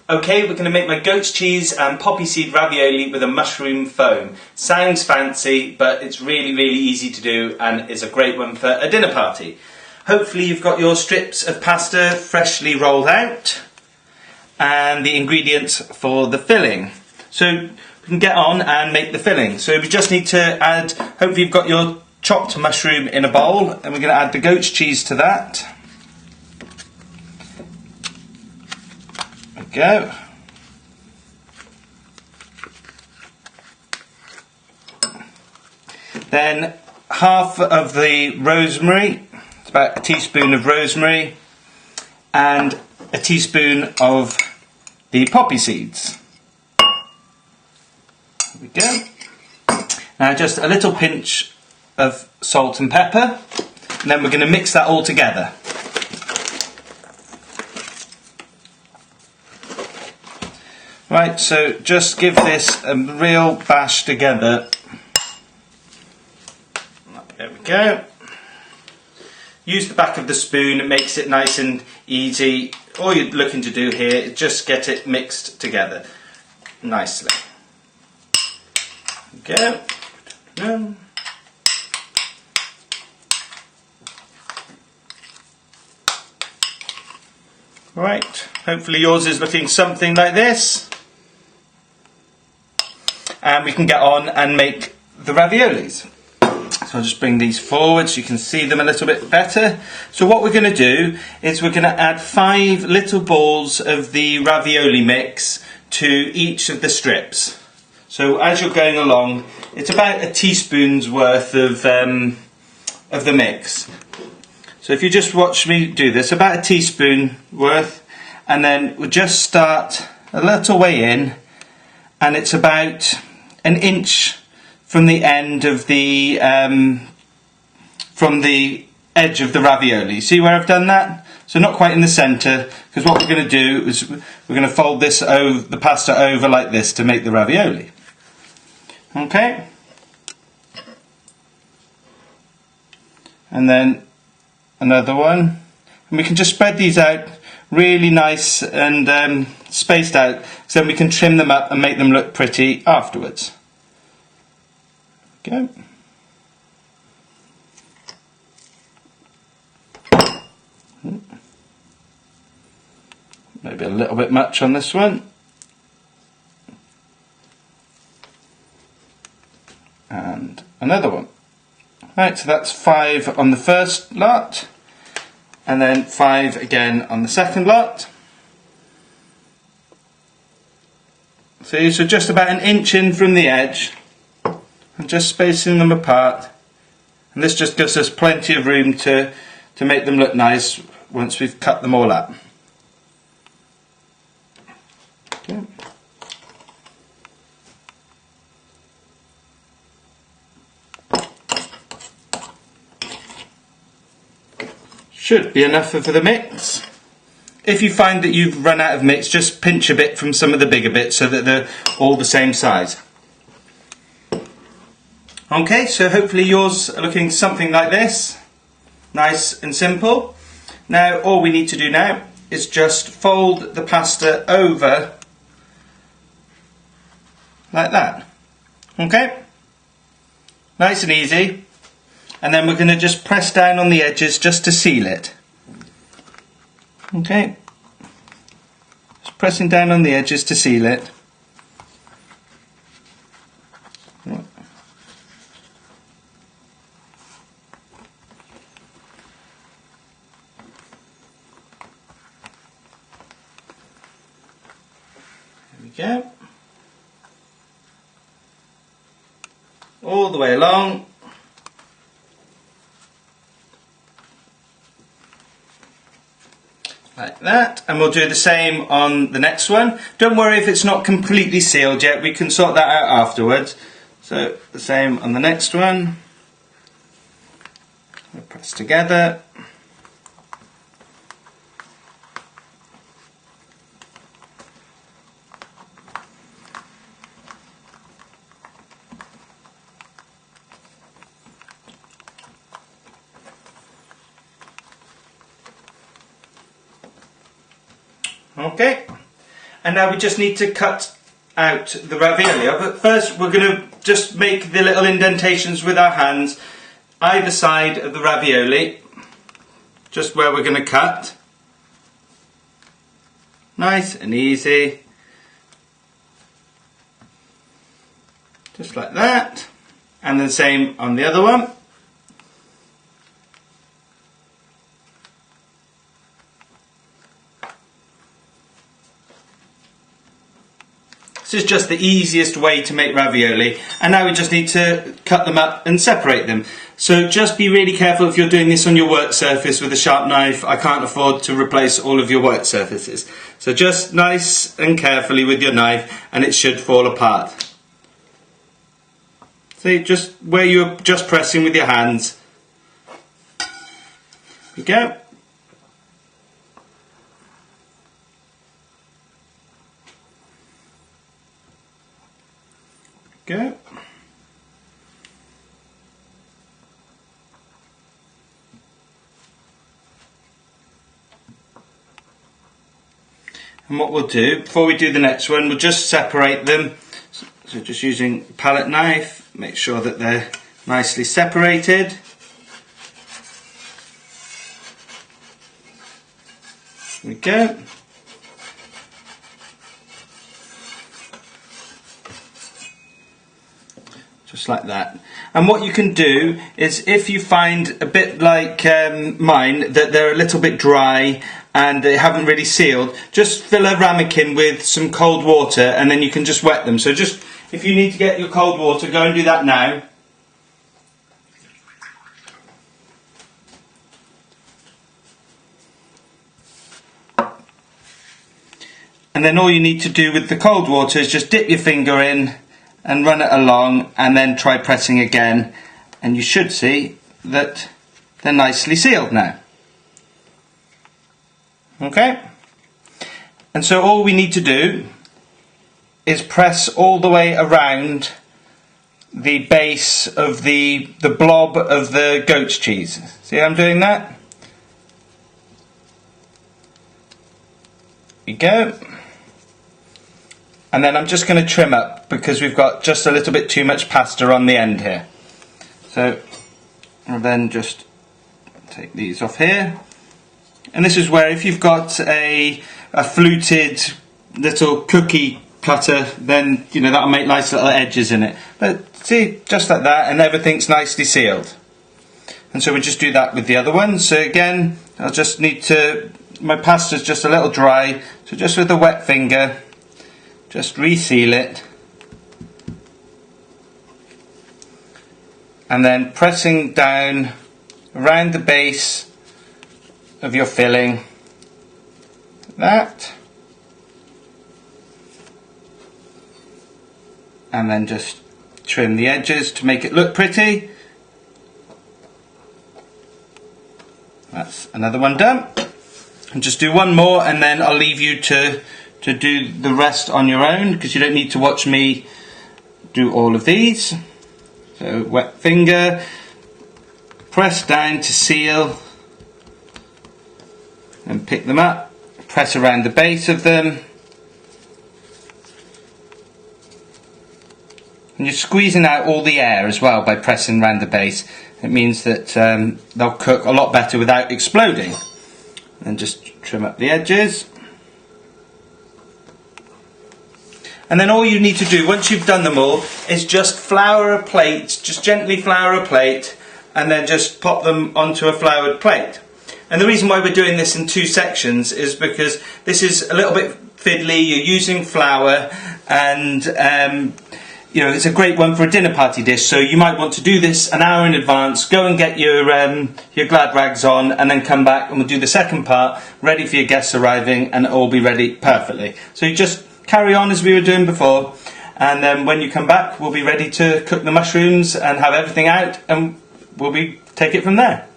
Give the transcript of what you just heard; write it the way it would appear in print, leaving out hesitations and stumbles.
Okay, we're going to make my goat's cheese and poppy seed ravioli with a mushroom foam. Sounds fancy, but it's really, really easy to do and is a great one for a dinner party. Hopefully you've got your strips of pasta freshly rolled out and the ingredients for the filling. So we can get on and make the filling. So we just need to add, hopefully you've got your chopped mushroom in a bowl, and we're going to add the goat's cheese to that. Go. Then half of the rosemary, it's about a teaspoon of rosemary, and a teaspoon of the poppy seeds. There we go. Now just a little pinch of salt and pepper, and then we're going to mix that all together. Right, so just give this a real bash together. There we go. Use the back of the spoon, it makes it nice and easy. All you're looking to do here is just get it mixed together nicely. There we go. Right, hopefully yours is looking something like this. And we can get on and make the raviolis. So I'll just bring these forward so you can see them a little bit better. So what we're going to do is we're going to add 5 little balls of the ravioli mix to each of the strips. So as you're going along, it's about a teaspoon's worth of the mix. So if you just watch me do this, about a teaspoon worth, and then we'll just start a little way in, and it's about an inch from the end of the from the edge of the ravioli. See where I've done that? So not quite in the centre, because what we're going to do is we're going to fold this over, the pasta over like this to make the ravioli. Okay, and then another one, and we can just spread these out really nice and spaced out, so then we can trim them up and make them look pretty afterwards. Okay. Maybe a little bit much on this one. And another one. Right, so that's 5 on the first lot, and then 5 again on the second lot. See, so just about an inch in from the edge, and just spacing them apart, and this just gives us plenty of room to make them look nice once we've cut them all up. Okay. Should be enough for the mix. If you find that you've run out of mix, just pinch a bit from some of the bigger bits so that they're all the same size. Okay, so hopefully yours are looking something like this. Nice and simple. Now all we need to do now is just fold the pasta over like that. Okay? Nice and easy. And then we're going to just press down on the edges just to seal it. Okay, just pressing down on the edges to seal it. There we go. All the way along. Like that, and we'll do the same on the next one. Don't worry if it's not completely sealed yet, we can sort that out afterwards. So the same on the next one. We'll press together. Okay, And now we just need to cut out the ravioli. But first we're going to just make the little indentations with our hands either side of the ravioli, just where we're going to cut. Nice and easy. Just like that. And the same on the other one. This is just the easiest way to make ravioli, and now we just need to cut them up and separate them. So just be really careful if you're doing this on your work surface with a sharp knife. I can't afford to replace all of your work surfaces. So just nice and carefully with your knife, and it should fall apart. See, just where you're just pressing with your hands. There we go. Go. And what we'll do, before we do the next one, we'll just separate them. So just using a palette knife, make sure that they're nicely separated. There we go. Just like that. And what you can do is, if you find a bit like mine, that they're a little bit dry and they haven't really sealed, just fill a ramekin with some cold water and then you can just wet them. So just, if you need to get your cold water, go and do that now. And then all you need to do with the cold water is just dip your finger in and run it along, and then try pressing again, and you should see that they're nicely sealed now. Okay? And so all we need to do is press all the way around the base of the blob of the goat's cheese. See how I'm doing that? There you go. And then I'm just going to trim up because we've got just a little bit too much pasta on the end here. So I'll then just take these off here. And this is where, if you've got a fluted little cookie cutter, then you know that'll make nice little edges in it. But see, just like that, and everything's nicely sealed. And so we just do that with the other one. So again, I'll just need to, my pasta's just a little dry, so just with a wet finger, just reseal it, and then pressing down around the base of your filling, like that, and then just trim the edges to make it look pretty. That's another one done, and just do one more, and then I'll leave you to do the rest on your own, because you don't need to watch me do all of these. So wet finger, press down to seal, and pick them up, press around the base of them, and you're squeezing out all the air as well by pressing around the base. It means that they'll cook a lot better without exploding. And just trim up the edges. And then all you need to do, once you've done them all, is just flour a plate, just gently flour a plate, and then just pop them onto a floured plate. And the reason why we're doing this in two sections is because this is a little bit fiddly, you're using flour, and you know, it's a great one for a dinner party dish, so you might want to do this an hour in advance, go and get your glad rags on, and then come back and we'll do the second part, ready for your guests arriving, and it'll all be ready perfectly. So you just carry on as we were doing before, and then when you come back we'll be ready to cook the mushrooms and have everything out, and we'll take it from there.